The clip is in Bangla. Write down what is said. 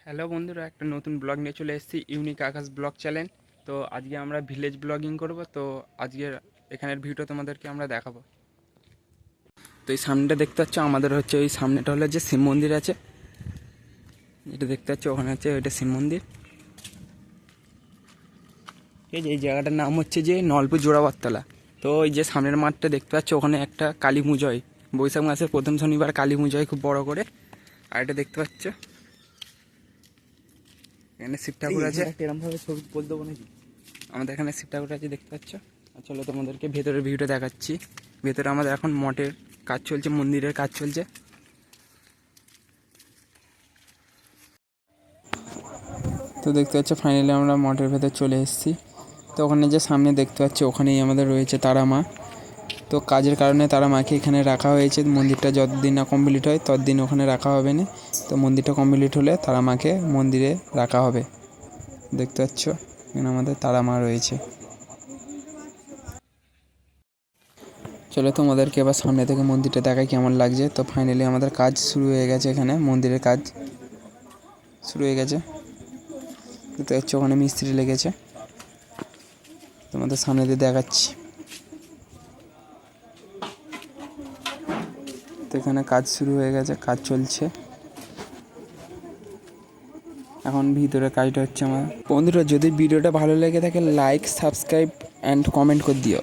হ্যালো বন্ধুরা, একটা নতুন ব্লগ নিয়ে চলে এসেছি, ইউনিক আকাশ ব্লগ চ্যানেল। তো আজকে আমরা ভিলেজ ব্লগিং করব। তো আজকের এখানের ভিউটা তোমাদেরকে আমরা দেখাবো। তো এই সামনেটা দেখতে পাচ্ছ, আমাদের হচ্ছে ওই সামনেটা হলো যে শিব মন্দির আছে, যেটা দেখতে পাচ্ছ ওখানে হচ্ছে ওইটা শিব মন্দির। এই যে এই জায়গাটার নাম হচ্ছে যে নলপুর জোড়াবরতলা। তো ওই যে সামনের মাঠটা দেখতে পাচ্ছ, ওখানে একটা কালী পুজো হয়, বৈশাখ মাসের প্রথম শনিবার কালী পুজো হয় খুব বড় করে। আর এটা দেখতে পাচ্ছ এখানে শিব ঠাকুর আছে। এরকমভাবে ছবি বলতে দেবো নাকি? আমাদের এখানে শিব ঠাকুর আছে দেখতে পাচ্ছ। আর চলো তোমাদেরকে ভেতরের ভিউটা দেখাচ্ছি। ভেতরে আমাদের এখন মঠের কাজ চলছে, মন্দিরের কাজ চলছে। তো দেখতে পাচ্ছ ফাইনালি আমরা মঠের ভেতর চলে এসেছি। তো ওখানে যে সামনে দেখতে পাচ্ছি ওখানেই আমাদের রয়েছে তারা মা। তো কাজের কারণে তারা মাকে এখানে রাখা হয়েছে। মন্দিরটা যতদিন না কমপ্লিট হয় ততদিন ওখানে রাখা হবে না। তো মন্দিরটা কমপ্লিট হলে তারা মাকে মন্দিরে রাখা হবে। দেখতে পাচ্ছ এখানে আমাদের তারা মা রয়েছে। চলো তোমাদেরকে এবার সামনে থেকে মন্দিরটা দেখাই কেমন লাগছে। তো ফাইনালি আমাদের কাজ শুরু হয়ে গেছে, এখানে মন্দিরের কাজ শুরু হয়ে গেছে। দেখতে পাচ্ছ ওখানে মিস্ত্রি লেগেছে, তোমাদের সামনে দিয়ে দেখাচ্ছি। তো এখানে কাজ শুরু হয়ে গেছে, কাজ চলছে এখন। ভিতরে কাজটা হচ্ছে আমার। বন্ধুরা, যদি ভিডিওটা ভালো লেগে থাকে লাইক, সাবস্ক্রাইব অ্যান্ড কমেন্ট করে দিও।